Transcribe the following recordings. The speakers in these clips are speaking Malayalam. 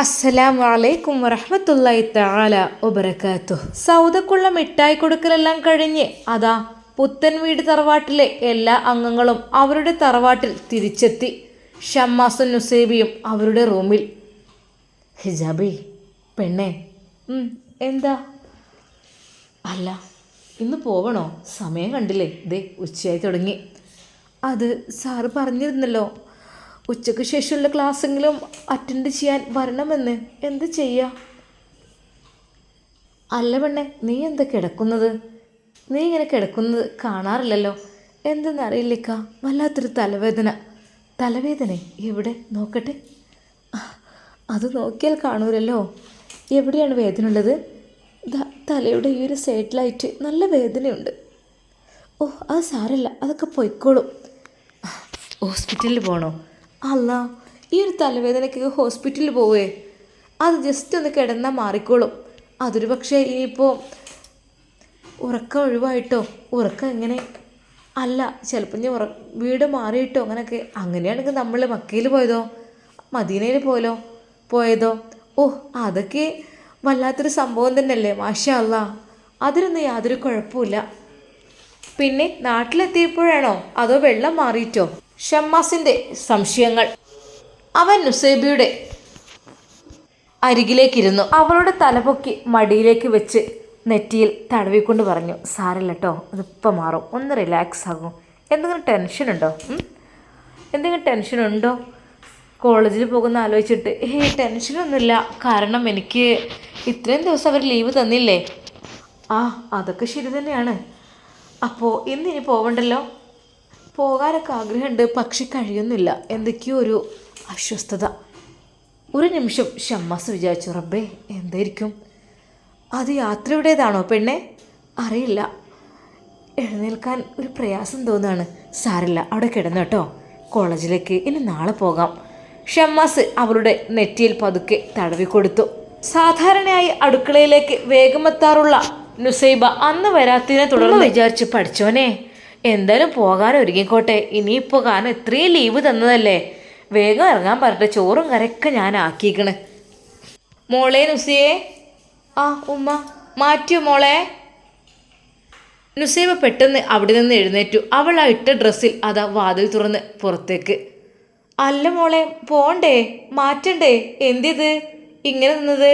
അസ്സലാമു അലൈക്കും വറഹ്മത്തുള്ളാഹി തആല വബറകാതുഹു. സൗദക്കുള്ള മിഠായി കൊടുക്കലെല്ലാം കഴിഞ്ഞ് അതാ പുത്തൻ വീട് തറവാട്ടിലെ എല്ലാ അംഗങ്ങളും അവരുടെ തറവാട്ടിൽ തിരിച്ചെത്തി. ഷമ്മാസും നുസൈബിയും അവരുടെ റൂമിൽ. ഹിജാബി പെണ്ണെ, എന്താ? അല്ല, ഇന്ന് പോവണോ? സമയം കണ്ടില്ലേ, ദേ ഉച്ചയായി തുടങ്ങി. അത് സാറ് പറഞ്ഞിരുന്നല്ലോ, ഉച്ചയ്ക്ക് ശേഷമുള്ള ക്ലാസ്സെങ്കിലും അറ്റൻഡ് ചെയ്യാൻ വരണമെന്ന്. എന്ത് ചെയ്യാം? അല്ല പെണ്ണെ, നീ എന്താ കിടക്കുന്നത്? നീ ഇങ്ങനെ കിടക്കുന്നത് കാണാറില്ലല്ലോ. എന്തെന്നറിയില്ലേക്കാ, വല്ലാത്തൊരു തലവേദന. തലവേദന എവിടെ? നോക്കട്ടെ. അത് നോക്കിയാൽ കാണൂരല്ലോ. എവിടെയാണ് വേദന ഉള്ളത്? തലയുടെ ഈ ഒരു സൈഡിലായിട്ട് നല്ല വേദനയുണ്ട്. ഓ, അത് സാരല്ല, അതൊക്കെ പൊയ്ക്കോളും. ഹോസ്പിറ്റലിൽ പോകണോ? അല്ല, ഈ ഒരു തലവേദനയ്ക്ക് ഹോസ്പിറ്റലിൽ പോവേ? അത് ജസ്റ്റ് ഒന്ന് കിടന്നാൽ മാറിക്കോളും. അതൊരു പക്ഷേ ഇനിയിപ്പോൾ ഉറക്കം ഒഴിവായിട്ടോ, ഉറക്കം എങ്ങനെ അല്ല, ചിലപ്പോൾ ഞാൻ വീട് മാറിയിട്ടോ അങ്ങനെയൊക്കെ. അങ്ങനെയാണെങ്കിൽ നമ്മൾ മക്കയിൽ പോയതോ, മദീനയിൽ പോയതോ? ഓ, അതൊക്കെ വല്ലാത്തൊരു സംഭവം തന്നെയല്ലേ. മാഷാ അല്ലാ, അതിനൊന്നും യാതൊരു കുഴപ്പമില്ല. പിന്നെ നാട്ടിലെത്തിയപ്പോഴാണോ അതോ വെള്ളം മാറിയിട്ടോ? ഷമ്മാസിൻ്റെ സംശയങ്ങൾ. അവൻ നുസൈബിയുടെ അരികിലേക്കിരുന്നു. അവളുടെ തലപൊക്കി മടിയിലേക്ക് വെച്ച് നെറ്റിയിൽ തടവിക്കൊണ്ട് പറഞ്ഞു, സാരല്ല കേട്ടോ, അതിപ്പോൾ മാറും, ഒന്ന് റിലാക്സ് ആകും. എന്തെങ്കിലും ടെൻഷനുണ്ടോ? എന്തെങ്കിലും ടെൻഷനുണ്ടോ? കോളേജിൽ പോകുന്ന ആലോചിച്ചിട്ട്? ടെൻഷനൊന്നുമില്ല. കാരണം എനിക്ക് ഇത്രയും ദിവസം അവർ ലീവ് തന്നില്ലേ. അതൊക്കെ ശരി തന്നെയാണ്. അപ്പോൾ ഇന്നിനി പോവണ്ടല്ലോ. പോകാനൊക്കെ ആഗ്രഹമുണ്ട്, പക്ഷെ കഴിയുന്നില്ല. എന്തൊക്കെയോ ഒരു അസ്വസ്ഥത. ഒരു നിമിഷം ഷമ്മാസ് വിചാരിച്ചു, റബ്ബേ എന്തായിരിക്കും? അത് യാത്രയുടേതാണോ പെണ്ണെ? അറിയില്ല, എഴുന്നേൽക്കാൻ ഒരു പ്രയാസം തോന്നുകയാണ്. സാരല്ല, അവിടെ കിടന്നു കേട്ടോ, കോളേജിലേക്ക് ഇനി നാളെ പോകാം. ഷമ്മാസ് അവളുടെ നെറ്റിയിൽ പതുക്കെ തടവിക്കൊടുത്തു. സാധാരണയായി അടുക്കളയിലേക്ക് വേഗമെത്താറുള്ള നുസൈബ അന്ന് വരാത്തതിനെ തുടർന്ന് വിചാരിച്ചു, പഠിച്ചോനെ എന്തായാലും പോകാൻ ഒരുങ്ങിക്കോട്ടെ. ഇനിയിപ്പോൾ കാരണം ഇത്രയും ലീവ് തന്നതല്ലേ, വേഗം ഇറങ്ങാൻ പറഞ്ഞിട്ട് ചോറും കരയൊക്കെ ഞാൻ ആക്കിക്കണ്. മോളെ നുസിയേ. ഉമ്മ മാറ്റിയോ മോളെ? നുസൈബ പെട്ടെന്ന് അവിടെ നിന്ന് എഴുന്നേറ്റു. അവൾ ആ ഇട്ട ഡ്രസ്സിൽ അതാ വാതിൽ തുറന്ന് പുറത്തേക്ക്. അല്ല മോളെ, പോണ്ടേ? മാറ്റണ്ടേ? എന്തിത് ഇങ്ങനെ നിന്നത്?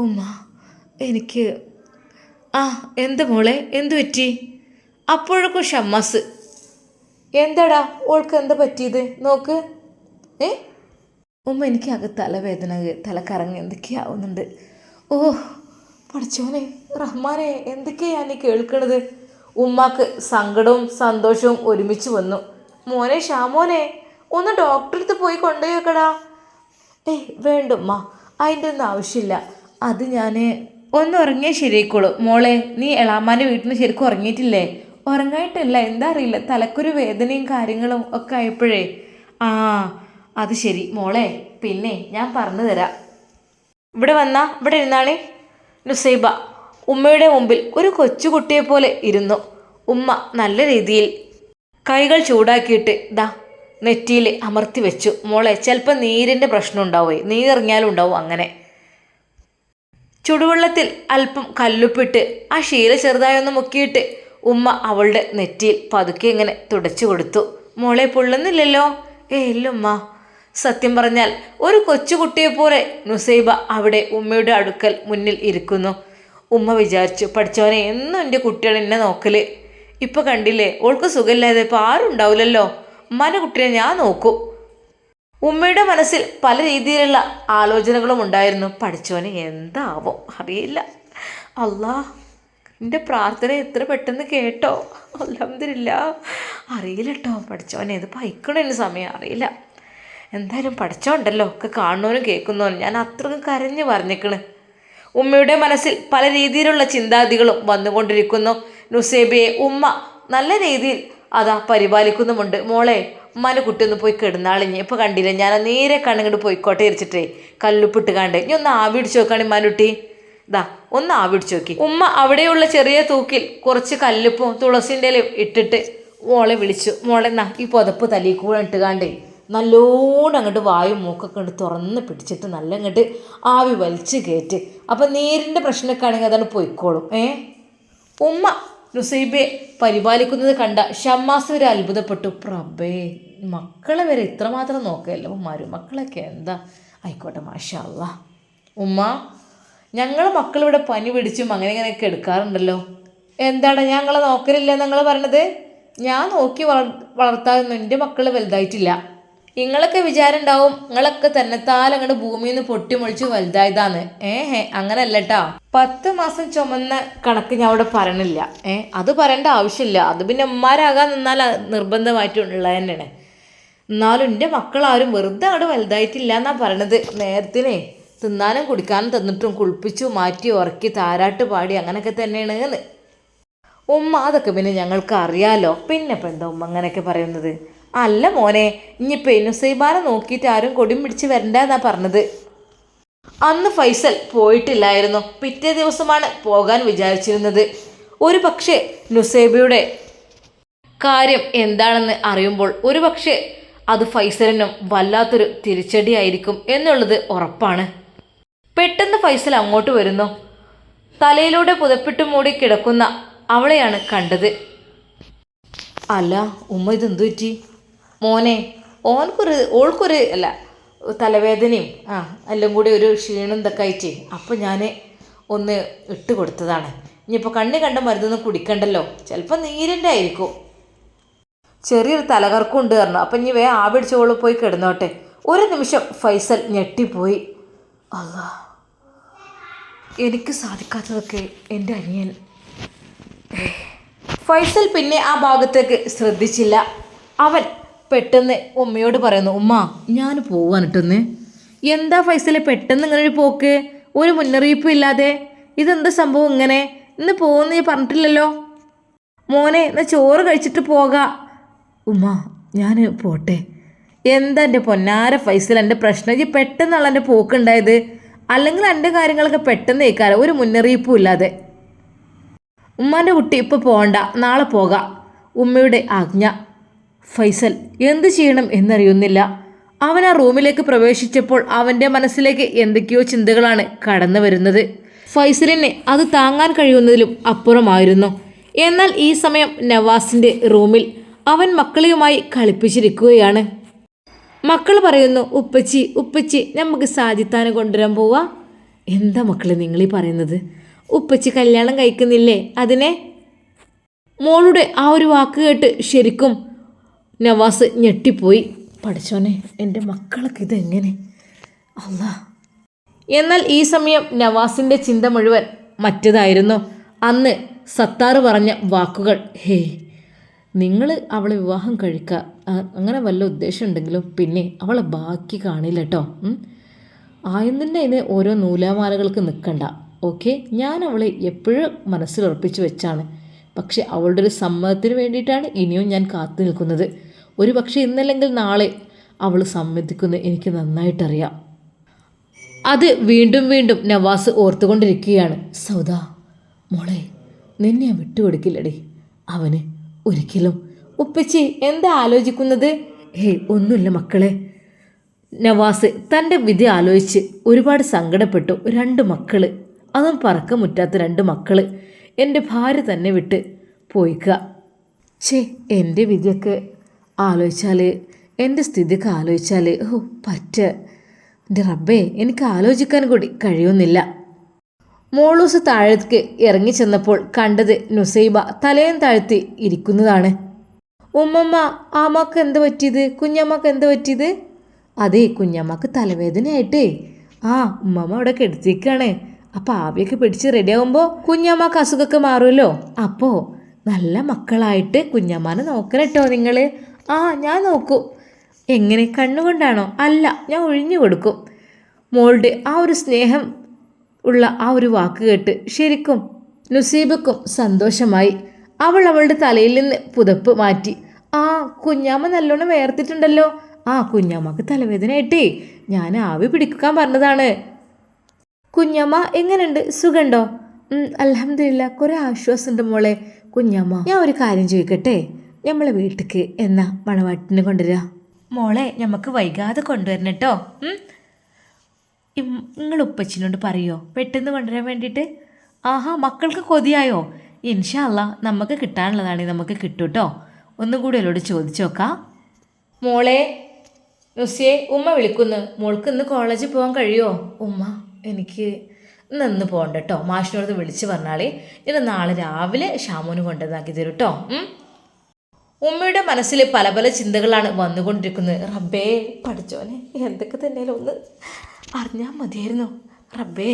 ഉമ്മ എനിക്ക് എന്ത് മോളെ, എന്തു പറ്റി? അപ്പോഴൊക്കെ ഷമ്മാസ്, എന്താടാ ഓൾക്ക് എന്താ പറ്റിയത്? നോക്ക്. ഉമ്മ, എനിക്ക് ആകെ തലവേദന, തലക്കറങ്ങി എന്തൊക്കെയാവുന്നുണ്ട്. ഓ പഠിച്ചോനെ റഹ്മാനെ, എന്തൊക്കെയാ നീ കേൾക്കണത്? ഉമ്മാക്ക് സങ്കടവും സന്തോഷവും ഒരുമിച്ച് വന്നു. മോനെ ഷാമോനെ, ഒന്ന് ഡോക്ടറെ അടുത്ത് പോയി കൊണ്ടുപോയി വെക്കടാ. വേണ്ടുമ്മ, അതിൻ്റെ ഒന്നും ആവശ്യമില്ല. അത് ഞാൻ ഒന്ന് ഉറങ്ങിയാൽ ശരിയായിക്കോളൂ. മോളെ, നീ എളാമാൻ്റെ വീട്ടിൽ നിന്ന് ശരിക്കും ഉറങ്ങിയിട്ടില്ലേ? ഉറങ്ങായിട്ടല്ല, എന്താ അറിയില്ല, തലക്കൊരു വേദനയും കാര്യങ്ങളും ഒക്കെ ആയപ്പോഴേ. അത് ശരി മോളെ, പിന്നെ ഞാൻ പറഞ്ഞു തരാം. ഇവിടെ ഇരുന്നാളെ. നുസൈബ ഉമ്മയുടെ മുമ്പിൽ ഒരു കൊച്ചുകുട്ടിയെപ്പോലെ ഇരുന്നു. ഉമ്മ നല്ല രീതിയിൽ കൈകൾ ചൂടാക്കിയിട്ട് നെറ്റിയിൽ അമർത്തി വെച്ചു. മോളെ, ചിലപ്പോൾ നീരിൻ്റെ പ്രശ്നം ഉണ്ടാവുമേ, നീരിറങ്ങിയാലും ഉണ്ടാവും. അങ്ങനെ ചുടുവെള്ളത്തിൽ അല്പം കല്ലുപ്പിട്ട് ആ ശീല ചെറുതായൊന്ന് മുക്കിയിട്ട് ഉമ്മ അവളുടെ നെറ്റിയിൽ പതുക്കെ ഇങ്ങനെ തുടച്ചു കൊടുത്തു. മോളെ, പൊള്ളുന്നില്ലല്ലോ? ഇല്ലുമ്മ. സത്യം പറഞ്ഞാൽ ഒരു കൊച്ചുകുട്ടിയെപ്പോലെ നുസൈബ അവിടെ ഉമ്മയുടെ അടുക്കൽ മുന്നിൽ ഇരിക്കുന്നു. ഉമ്മ വിചാരിച്ചു, പഠിച്ചവനെ എന്നും എൻ്റെ കുട്ടിയാണ് എന്നെ നോക്കല്. ഇപ്പം കണ്ടില്ലേ, ഓൾക്ക് സുഖമില്ലാതെ ഇപ്പോൾ ആരും ഉണ്ടാവില്ലല്ലോ, ഉമ്മാൻ്റെ കുട്ടിയെ ഞാൻ നോക്കും. ഉമ്മയുടെ മനസ്സിൽ പല രീതിയിലുള്ള ആലോചനകളും ഉണ്ടായിരുന്നു. പഠിച്ചവനെ എന്താവോ അറിയില്ല. അല്ലാ, എൻ്റെ പ്രാർത്ഥന എത്ര പെട്ടെന്ന് കേട്ടോ, അൽഹംദുലില്ലാ. അറിയില്ല കേട്ടോ പഠിച്ചവനെ, ഇത് പൈക്കണതിന് സമയം അറിയില്ല. എന്തായാലും പഠിച്ചോണ്ടല്ലോ, ഒക്കെ കാണുന്നവനും കേൾക്കുന്നവനും ഞാൻ അത്രക്കും കരഞ്ഞു പറഞ്ഞേക്കണ്. ഉമ്മയുടെ മനസ്സിൽ പല രീതിയിലുള്ള ചിന്താഗതികളും വന്നുകൊണ്ടിരിക്കുന്നു. നുസൈബയെ ഉമ്മ നല്ല രീതിയിൽ പരിപാലിക്കുന്നുമുണ്ട്. മോളെ, ഉമ്മാൻ്റെ കുട്ടി ഒന്ന് പോയി കിടന്നാളിഞ്ഞ്. ഇപ്പോൾ കണ്ടില്ലേ, ഞാൻ നേരെ കണ്ണിങ്ങോട്ട് പോയിക്കോട്ടെ ഇരിച്ചിട്ടേ കല്ലുപ്പിട്ട് കാണ്ടേ. ഇനി ഒന്ന് ആവി പിടിച്ച് നോക്കുകയാണ് ഉമ്മാൻ്റെ കുട്ടി. ഒന്ന് ആവി പിടിച്ച് നോക്കി. ഉമ്മ അവിടെയുള്ള ചെറിയ തൂക്കിൽ കുറച്ച് കല്ലുപ്പും തുളസിൻ്റെ ഇലയും ഇട്ടിട്ട് മോളെ വിളിച്ചു. മോളെ, ഈ പുതപ്പ് തലയിൽ കൂടെ ഇട്ടുകാണ്ടേ നല്ലോണം അങ്ങോട്ട് വായും മൂക്കൊക്കെ കൊണ്ട് തുറന്ന് പിടിച്ചിട്ട് നല്ല അങ്ങോട്ട് ആവി വലിച്ച് കയറ്റ്. അപ്പം നീരിൻ്റെ പ്രശ്നമൊക്കെ ആണെങ്കിൽ അതാണ് പൊയ്ക്കോളും. ഉമ്മ നുസൈബയെ പരിപാലിക്കുന്നത് കണ്ട ഷമ്മാസ് വരെ അത്ഭുതപ്പെട്ടു. പ്രഭേ, മക്കളെ വരെ ഇത്രമാത്രം നോക്കുകയല്ലോ. മരുമക്കളൊക്കെ എന്താ. ആയിക്കോട്ടെ, മാഷാ അല്ലാ. ഉമ്മ, ഞങ്ങൾ മക്കളിവിടെ പനി പിടിച്ചും അങ്ങനെ ഇങ്ങനെയൊക്കെ എടുക്കാറുണ്ടല്ലോ. എന്താണ് ഞങ്ങളെ നോക്കലില്ല നിങ്ങൾ പറയണത്? ഞാൻ നോക്കി വളർത്താതൊന്നും എൻ്റെ മക്കൾ വലുതായിട്ടില്ല. നിങ്ങളൊക്കെ വിചാരം ഉണ്ടാവും നിങ്ങളൊക്കെ തന്നെത്താൽ അങ്ങോട്ട് ഭൂമിയിൽ നിന്ന് പൊട്ടിമൊളിച്ച് വലുതായതാന്ന്. അങ്ങനല്ല കേട്ടോ. 10 മാസം ചുമന്ന കണക്ക് ഞാൻ അവിടെ പറയണില്ല. അത് പറയേണ്ട ആവശ്യമില്ല. അത് പിന്നെ ഉമ്മാരാകാൻ നിന്നാൽ നിർബന്ധമായിട്ടുള്ളത് തന്നെയാണ്. എന്നാലും എൻ്റെ മക്കളാരും വെറുതെ അങ്ങോട്ട് വലുതായിട്ടില്ല എന്നാണ് പറയണത്. നേരത്തിനെ തിന്നാനും കുടിക്കാനും തന്നിട്ടും കുളിപ്പിച്ചു മാറ്റി ഉറക്കി താരാട്ട് പാടി അങ്ങനെയൊക്കെ തന്നെയാണ് എന്ന്. ഉമ്മ അതൊക്കെ പിന്നെ ഞങ്ങൾക്ക് അറിയാലോ. പിന്നെ ഇപ്പം എന്താ ഉമ്മ അങ്ങനെയൊക്കെ പറയുന്നത്? അല്ല മോനെ, ഇനിയിപ്പോൾ നുസൈബാനെ നോക്കിയിട്ട് ആരും കൊടിയും പിടിച്ച് വരണ്ട എന്നാ പറഞ്ഞത്. അന്ന് ഫൈസൽ പോയിട്ടില്ലായിരുന്നു. പിറ്റേ ദിവസമാണ് പോകാൻ വിചാരിച്ചിരുന്നത്. ഒരു പക്ഷേ നുസൈബയുടെ കാര്യം എന്താണെന്ന് അറിയുമ്പോൾ ഒരു പക്ഷേ അത് ഫൈസലിനും വല്ലാത്തൊരു തിരിച്ചടിയായിരിക്കും എന്നുള്ളത് ഉറപ്പാണ്. പെട്ടെന്ന് ഫൈസൽ അങ്ങോട്ട് വരുന്നു. തലയിലൂടെ പുതപ്പിട്ട് മൂടി കിടക്കുന്ന അവളെയാണ് കണ്ടത്. അല്ല ഉമ്മ, ഇതെന്തു പറ്റി മോനെ? ഓൾക്കൊരു തലവേദനയും എല്ലാം കൂടി ഒരു ക്ഷീണം ഇതൊക്കെ ആയിട്ടേ അപ്പം ഞാൻ ഒന്ന് ഇട്ട് കൊടുത്തതാണ്. ഇനിയിപ്പോൾ കണ്ണി കണ്ട മരുന്നൊന്നും കുടിക്കണ്ടല്ലോ, ചിലപ്പോൾ നീരിൻ്റെ ആയിരിക്കും. ചെറിയൊരു തലകർക്കും ഉണ്ട് പറഞ്ഞു. അപ്പം ഇനി വേഗം ആവിടിച്ചോളൂ പോയി കിടന്നോട്ടെ. ഒരു നിമിഷം ഫൈസൽ ഞെട്ടിപ്പോയി. അല്ലാ, എനിക്ക് സാധിക്കാത്തതൊക്കെ എൻ്റെ അനിയൻ. ഫൈസൽ പിന്നെ ആ ഭാഗത്തേക്ക് ശ്രദ്ധിച്ചില്ല. അവൻ പെട്ടെന്ന് ഉമ്മയോട് പറയുന്നു, ഉമ്മ ഞാൻ പോവാനിട്ടൊന്ന്. എന്താ ഫൈസലെ പെട്ടെന്ന് ഇങ്ങനെ ഒരു പോക്ക്? ഒരു മുന്നറിയിപ്പും ഇല്ലാതെ? ഇതെന്താ സംഭവം ഇങ്ങനെ? ഇന്ന് പോകുന്ന നീ പറഞ്ഞിട്ടില്ലല്ലോ. മോനെ, എന്നാൽ ചോറ് കഴിച്ചിട്ട് പോകാം. ഉമ്മ ഞാൻ പോട്ടെ. എന്താ എൻ്റെ പൊന്നാര ഫൈസൽ എൻ്റെ പ്രശ്നം? ഈ പെട്ടെന്നുള്ള എൻ്റെ പോക്കുണ്ടായത്. അല്ലെങ്കിൽ എൻ്റെ കാര്യങ്ങളൊക്കെ പെട്ടെന്ന് കേൾക്കാറ്, ഒരു മുന്നറിയിപ്പും ഇല്ലാതെ. ഉമ്മാൻ്റെ കുട്ടി ഇപ്പോൾ പോകണ്ട, നാളെ പോകാം. ഉമ്മയുടെ ആജ്ഞ. ഫൈസൽ എന്ത് ചെയ്യണം എന്നറിയുന്നില്ല. അവൻ ആ റൂമിലേക്ക് പ്രവേശിച്ചപ്പോൾ അവൻ്റെ മനസ്സിലേക്ക് എന്തൊക്കെയോ ചിന്തകളാണ് കടന്നു വരുന്നത്. ഫൈസലിനെ അത് താങ്ങാൻ കഴിയുന്നതിലും അപ്പുറമായിരുന്നു. എന്നാൽ ഈ സമയം നവാസിൻ്റെ റൂമിൽ അവൻ മക്കളുമായി കളിപ്പിച്ചിരിക്കുകയാണ്. മക്കൾ പറയുന്നു, ഉപ്പച്ചി ഉപ്പച്ചി നമുക്ക് സാജിത്താനെ കൊണ്ടുവരാൻ പോവാ. എന്താ മക്കളെ നിങ്ങളീ പറയുന്നത്? ഉപ്പച്ചി കല്യാണം കഴിക്കുന്നില്ലേ അതിനെ? മോളുടെ ആ ഒരു വാക്ക് കേട്ട് ശരിക്കും നവാസ് ഞെട്ടിപ്പോയി. പഠിച്ചോനെ, എൻ്റെ മക്കളൊക്കെ ഇതെങ്ങനെ? അല്ലാ. എന്നാൽ ഈ സമയം നവാസിൻ്റെ ചിന്ത മുഴുവൻ മറ്റേതായിരുന്നു. അന്ന് സത്താറ് പറഞ്ഞ വാക്കുകൾ. നിങ്ങൾ അവളെ വിവാഹം കഴിക്കുക, അങ്ങനെ വല്ല ഉദ്ദേശം ഉണ്ടെങ്കിലും പിന്നെ അവളെ ബാക്കി കാണില്ല കേട്ടോ. ആയുധൻ്റെ അതിന് ഓരോ നൂലാമാലകൾക്ക് നിൽക്കണ്ട. ഓക്കെ, ഞാൻ അവളെ എപ്പോഴും മനസ്സിലുറപ്പിച്ച് വെച്ചാണ്. പക്ഷെ അവളുടെ ഒരു സമ്മതത്തിന് വേണ്ടിയിട്ടാണ് ഇനിയും ഞാൻ കാത്തു നിൽക്കുന്നത്. ഒരു പക്ഷേ ഇന്നല്ലെങ്കിൽ നാളെ അവൾ സമ്മതിക്കുന്നത് എനിക്ക് നന്നായിട്ടറിയാം. അത് വീണ്ടും വീണ്ടും നവാസ് ഓർത്തുകൊണ്ടിരിക്കുകയാണ്. സൗദ മോളെ, നിന്നെ ഞാൻ വിട്ടുകൊടുക്കില്ലടി അവന് ഒരിക്കലും. ഉപ്പച്ചി എന്താ ആലോചിക്കുന്നത്? ഒന്നുമില്ല മക്കളെ. നവാസ് തൻ്റെ വിധി ആലോചിച്ച് ഒരുപാട് സങ്കടപ്പെട്ടു. 2 മക്കൾ, അതും പറക്കമുറ്റാത്ത 2 മക്കൾ എൻ്റെ ഭാര്യ തന്നെ വിട്ട് പോയിക്കുക. എൻ്റെ വിധിയൊക്കെ ആലോചിച്ചാൽ, എൻ്റെ സ്ഥിതിയൊക്കെ ആലോചിച്ചാൽ എൻ്റെ റബ്ബേ, എനിക്ക് ആലോചിക്കാൻ കൂടി കഴിയുന്നില്ല. മോളൂസ് താഴേക്ക് ഇറങ്ങി ചെന്നപ്പോൾ കണ്ടത് നുസൈബ തലയും താഴ്ത്തി ഇരിക്കുന്നതാണ്. ഉമ്മമ്മ, ആമ്മക്ക് എന്ത് പറ്റിയത്? കുഞ്ഞമ്മക്ക് എന്ത് പറ്റിയത്? അതെ, കുഞ്ഞമ്മക്ക് തലവേദനയായിട്ടേ ഉമ്മമ്മ അവിടെ കെടുത്തിരിക്കുകയാണ്. അപ്പോൾ ആവിയൊക്കെ പിടിച്ച് റെഡിയാകുമ്പോൾ കുഞ്ഞമ്മക്ക് അസുഖമൊക്കെ മാറുമല്ലോ. അപ്പോൾ നല്ല മക്കളായിട്ട് കുഞ്ഞമ്മാനെ നോക്കണട്ടോ നിങ്ങൾ. ഞാൻ നോക്കൂ. എങ്ങനെ, കണ്ണുകൊണ്ടാണോ? അല്ല, ഞാൻ ഒഴിഞ്ഞു കൊടുക്കും. മോളുടെ ആ ഒരു സ്നേഹം ഉള്ള ആ ഒരു വാക്ക് കേട്ട് ശരിക്കും നുസൈബക്കും സന്തോഷമായി. അവൾ അവളുടെ തലയിൽ നിന്ന് പുതപ്പ് മാറ്റി. കുഞ്ഞാമ്മ നല്ലോണം വേർത്തിട്ടുണ്ടല്ലോ. കുഞ്ഞാമ്മക്ക് തലവേദനയായിട്ടേ ഞാൻ ആവി പിടിക്കാൻ പറഞ്ഞതാണ്. കുഞ്ഞമ്മ എങ്ങനെയുണ്ട്? സുഖമുണ്ടോ? അൽഹംദുലില്ലാ, കുറേ ആശ്വാസമുണ്ട് മോളെ. കുഞ്ഞമ്മ, ഞാൻ ഒരു കാര്യം ചോദിക്കട്ടെ? നമ്മളെ വീട്ടിലേക്ക് എന്നാ മണവാട്ടിനെ കൊണ്ടുവരിക? മോളെ നമുക്ക് വൈകാതെ കൊണ്ടുവരണം കേട്ടോ. നിങ്ങൾ ഉപ്പച്ചിനോട് പറയോ പെട്ടെന്ന് കൊണ്ടുവരാൻ വേണ്ടിയിട്ട്? ആഹാ, മക്കൾക്ക് കൊതിയായോ? ഇൻഷാ അല്ലാ നമുക്ക് കിട്ടാനുള്ളതാണെങ്കിൽ നമുക്ക് കിട്ടും കേട്ടോ. ഒന്നും കൂടി അവരോട് ചോദിച്ചു നോക്കാം. മോളെ നുസിയെ, ഉമ്മ വിളിക്കുന്നു. മോൾക്ക് ഇന്ന് കോളേജിൽ പോകാൻ കഴിയുമോ? ഉമ്മ എനിക്ക് ഇന്ന് പോകണ്ട കേട്ടോ. മാഷിനോട് വിളിച്ച് പറഞ്ഞാളേ ഇന്ന് നാളെ രാവിലെ ഷാമോന് കൊണ്ടുവന്നാക്കി തരും കേട്ടോ. ഉമ്മയുടെ മനസ്സിൽ പല പല ചിന്തകളാണ് വന്നുകൊണ്ടിരിക്കുന്നത്. റബ്ബേ പഠിച്ചോനെ, എന്തൊക്കെ തന്നെയാലും ഒന്ന് അറിഞ്ഞാൽ മതിയായിരുന്നു റബ്ബേ.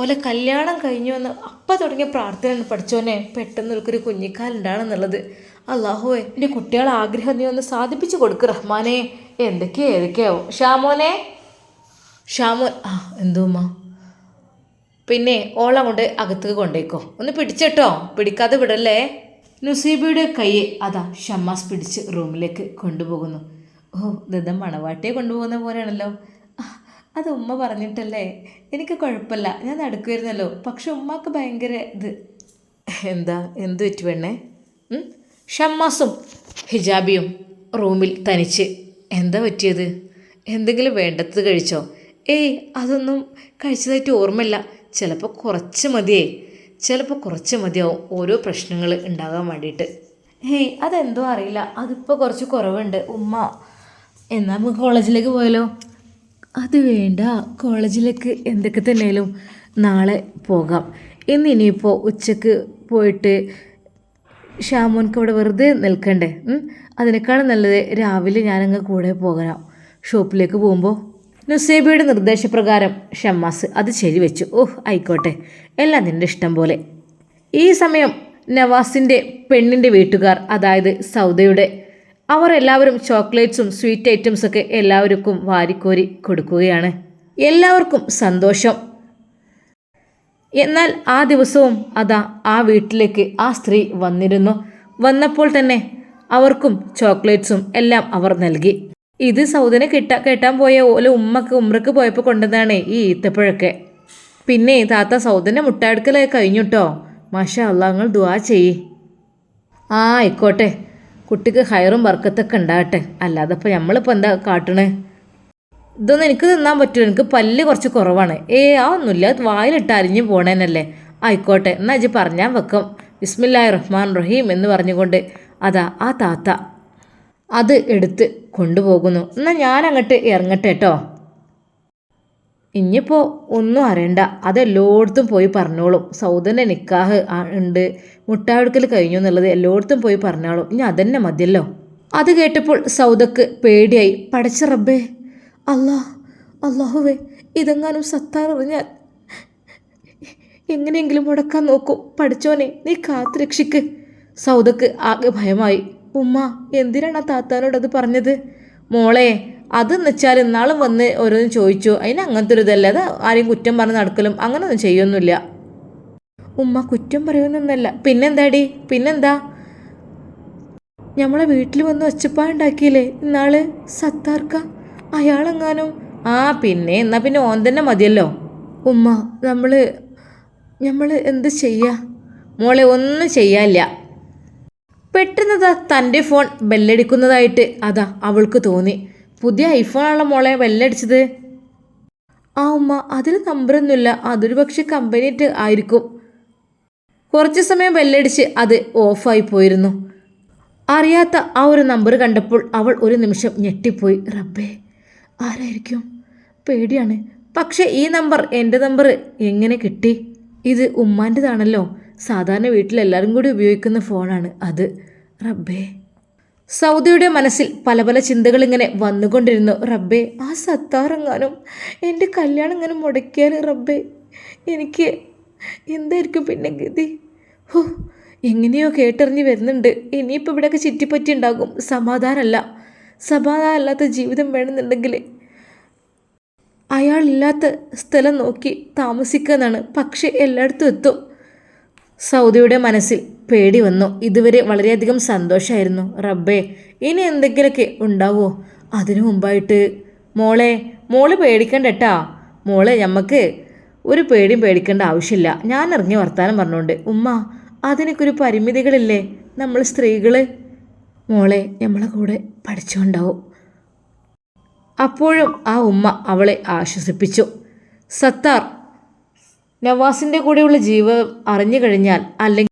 ഓലെ കല്യാണം കഴിഞ്ഞു എന്ന് അപ്പം തുടങ്ങിയ പ്രാർത്ഥനയാണ് പഠിച്ചോനെ പെട്ടെന്ന് ഒരു കുഞ്ഞിക്കാലുണ്ടാണെന്നുള്ളത്. അള്ളാഹുവേ, എൻ്റെ കുട്ടികളെ ആഗ്രഹം നീ ഒന്ന് സാധിപ്പിച്ച് കൊടുക്ക് റഹ്മാനെ. ഏതൊക്കെയാവോ. ഷാമോനെ, ഷാമോൻ. എന്തോമ്മ? പിന്നെ ഓളം കൊണ്ട് അകത്തേക്ക് കൊണ്ടേക്കോ. ഒന്ന് പിടിച്ചേട്ടോ, പിടിക്കാതെ വിടല്ലേ. നുസീബയുടെ കൈയെ അതാ ഷമ്മാസ് പിടിച്ച് റൂമിലേക്ക് കൊണ്ടുപോകുന്നു. ദദം മണവാട്ടിയെ കൊണ്ടുപോകുന്ന പോലെയാണല്ലോ. അത് ഉമ്മ പറഞ്ഞിട്ടല്ലേ, എനിക്ക് കുഴപ്പമില്ല, ഞാൻ നടക്കുമായിരുന്നല്ലോ. പക്ഷെ ഉമ്മക്ക് ഭയങ്കര ഇത്. എന്ത് പറ്റി വേണേ? ഷമ്മാസും ഹിജാബിയും റൂമിൽ തനിച്ച്. എന്താ പറ്റിയത്? എന്തെങ്കിലും വേണ്ടത് കഴിച്ചോ? അതൊന്നും കഴിച്ചതായിട്ട് ഓർമ്മയില്ല. ചിലപ്പോൾ കുറച്ച് മതിയാവും ഓരോ പ്രശ്നങ്ങൾ ഉണ്ടാകാൻ വേണ്ടിയിട്ട്. അതെന്തോ അറിയില്ല, അതിപ്പോൾ കുറച്ച് കുറവുണ്ട് ഉമ്മ. എന്നാൽ നമുക്ക് കോളേജിലേക്ക് പോയാലോ? അത് വേണ്ട, കോളേജിലേക്ക് എന്തൊക്കെ തന്നെയാലും നാളെ പോകാം. ഇനിയിപ്പോൾ ഉച്ചക്ക് പോയിട്ട് ഷാമോൻക്ക് അവിടെ വെറുതെ നിൽക്കണ്ടേ? അതിനേക്കാളും നല്ലത് രാവിലെ ഞാനങ്ങ് കൂടെ പോകാം ഷോപ്പിലേക്ക് പോകുമ്പോൾ. നുസൈബയുടെ നിർദ്ദേശപ്രകാരം ഷമ്മാസ് അത് ശരിവെച്ചു. ആയിക്കോട്ടെ, എല്ലാം നിൻ്റെ ഇഷ്ടം പോലെ. ഈ സമയം നവാസിൻ്റെ പെണ്ണിൻ്റെ വീട്ടുകാർ, അതായത് സൗദയുടെ, അവർ എല്ലാവരും ചോക്ലേറ്റ്സും സ്വീറ്റ് ഐറ്റംസൊക്കെ എല്ലാവർക്കും വാരിക്കോരി കൊടുക്കുകയാണ്. എല്ലാവർക്കും സന്തോഷം. എന്നാൽ ആ ദിവസവും അതാ ആ വീട്ടിലേക്ക് ആ സ്ത്രീ വന്നിരുന്നു. വന്നപ്പോൾ തന്നെ അവർക്കും ചോക്ലേറ്റ്സും എല്ലാം അവർ നൽകി. ഇത് സൗദനെ കെട്ടാൻ പോയ ഓല ഉമ്രക്ക് പോയപ്പോൾ കൊണ്ടുവന്നതാണ് ഈ ഈത്തപ്പഴമൊക്കെ. പിന്നെ താത്ത സൗദൻ്റെ മുട്ടായെടുക്കലൊക്കെ കഴിഞ്ഞുട്ടോ. മാഷാ അല്ലാ, നിങ്ങൾ ദുആ ചെയ്യ്. ആയിക്കോട്ടെ, കുട്ടിക്ക് ഹൈറും ബർക്കത്തൊക്കെ ഉണ്ടാകട്ടെ. അല്ലാതെ ഇപ്പോൾ നമ്മളിപ്പോൾ എന്താ കാട്ടണേ? ഇതൊന്നും എനിക്ക് തിന്നാൻ പറ്റില്ല, എനിക്ക് പല്ല് കുറച്ച് കുറവാണ്. ഒന്നുമില്ല, വായിലിട്ട് അരിഞ്ഞു പോണേനല്ലേ. ആയിക്കോട്ടെ, എന്നാൽ ഇജ്ജ് പറഞ്ഞാൽ വെക്കും. ബിസ്മില്ലാഹിർ റഹ്മാൻ റഹീം എന്ന് പറഞ്ഞുകൊണ്ട് അതാ ആ താത്ത അത് എടുത്ത് കൊണ്ടുപോകുന്നു. എന്നാൽ ഞാൻ അങ്ങോട്ട് ഇറങ്ങട്ടെ കേട്ടോ. ഇനിയിപ്പോൾ ഒന്നും അറിയണ്ട, അതെല്ലായിടത്തും പോയി പറഞ്ഞോളും. സൗദൻ്റെ നിക്കാഹ് ഉണ്ട്, മുട്ടായെടുക്കൽ കഴിഞ്ഞു എന്നുള്ളത് എല്ലായിടത്തും പോയി പറഞ്ഞോളും. ഇനി അതന്നെ മതിയല്ലോ. അത് കേട്ടപ്പോൾ സൗദക്ക് പേടിയായി. പടച്ച റബ്ബേ, അല്ലാഹുവേ, ഇതെങ്ങാനും സത്താർ അറിഞ്ഞാൽ എങ്ങനെയെങ്കിലും മുടക്കാൻ നോക്കും. പഠിച്ചോനെ, നീ കാത്തു രക്ഷിക്ക്. സൗദക്ക് ആകെ ഭയമായി. ഉമ്മ എന്തിനാണ് ആ താത്താനോട് അത് പറഞ്ഞത്? മോളെ, അതെന്ന് വെച്ചാൽ ഇന്നാളും വന്ന് ഓരോന്നും ചോദിച്ചു. അതിന് അങ്ങനത്തെ ഒരു ഇതല്ല, അത് ആരെയും കുറ്റം പറഞ്ഞ് നടക്കലും അങ്ങനെയൊന്നും ചെയ്യൊന്നുമില്ല. ഉമ്മ കുറ്റം പറയുന്നൊന്നല്ല. പിന്നെന്താ നമ്മളെ വീട്ടിൽ വന്ന് ഒച്ചപ്പാടുണ്ടാക്കിയില്ലേ ഇന്നാള് സത്താർക്ക? അയാളെങ്ങാനും പിന്നെ എന്നാ പിന്നെ ഓൻ തന്നെ മതിയല്ലോ. ഉമ്മ നമ്മൾ എന്ത് ചെയ്യാ? മോളെ, ഒന്നും ചെയ്യാനില്ല. പെട്ടെന്നതാ തൻ്റെ ഫോൺ ബെല്ലടിക്കുന്നതായിട്ട് അതാ അവൾക്ക് തോന്നി. പുതിയ ഐഫോണാണല്ലോ മോളെ ബെല്ലടിച്ചത്. ഉമ്മ, അതിൽ നമ്പറൊന്നുമില്ല, അതൊരു പക്ഷെ കമ്പനിയിട്ട് ആയിരിക്കും. കുറച്ച് സമയം ബെല്ലടിച്ച് അത് ഓഫായി പോയിരുന്നു. അറിയാത്ത ആ ഒരു നമ്പർ കണ്ടപ്പോൾ അവൾ ഒരു നിമിഷം ഞെട്ടിപ്പോയി. റബ്ബേ, ആരായിരിക്കും? പേടിയാണ്. പക്ഷേ ഈ നമ്പർ എൻ്റെ നമ്പർ എങ്ങനെ കിട്ടി? ഇത് ഉമ്മാൻ്റെതാണല്ലോ. സാധാരണ വീട്ടിലെല്ലാവരും കൂടി ഉപയോഗിക്കുന്ന ഫോണാണ് അത്. റബ്ബേ. സൗദയുടെ മനസ്സിൽ പല പല ചിന്തകൾ ഇങ്ങനെ വന്നുകൊണ്ടിരുന്നു. റബ്ബേ, ആ സത്താറെങ്ങാനും എൻ്റെ കല്യാണം ഇങ്ങനെ മുടക്കിയാൽ റബ്ബേ, എനിക്ക് എന്തായിരിക്കും പിന്നെ ഗതി? എങ്ങനെയോ കേട്ടറിഞ്ഞ് വരുന്നുണ്ട്. ഇനിയിപ്പോൾ ഇവിടെയൊക്കെ ചുറ്റിപ്പറ്റി ഉണ്ടാകും. സമാധാനമല്ലാത്ത ജീവിതം വേണമെന്നുണ്ടെങ്കിൽ അയാളില്ലാത്ത സ്ഥലം നോക്കി താമസിക്കാന്നാണ്. പക്ഷേ എല്ലായിടത്തും എത്തും. സൗദയുടെ മനസ്സിൽ പേടി വന്നു. ഇതുവരെ വളരെയധികം സന്തോഷമായിരുന്നു. റബ്ബേ, ഇനി എന്തെങ്കിലുമൊക്കെ ഉണ്ടാവുമോ? അതിനു മുമ്പായിട്ട് മോള് പേടിക്കണ്ട കേട്ടാ. നമുക്ക് ഒരു പേടിയും പേടിക്കേണ്ട ആവശ്യമില്ല. ഞാൻ ഇറങ്ങി വർത്താനം പറഞ്ഞുകൊണ്ട്. ഉമ്മ, അതിനൊക്കെ ഒരു പരിമിതികളില്ലേ നമ്മൾ സ്ത്രീകൾ? മോളെ നമ്മളെ കൂടെ പഠിച്ചുകൊണ്ടാവും. അപ്പോഴും ആ ഉമ്മ അവളെ ആശ്വസിപ്പിച്ചു. സത്താർ നവാസിൻ്റെ കൂടെയുള്ള ജീവിതം അറിഞ്ഞു കഴിഞ്ഞാൽ അല്ലെങ്കിൽ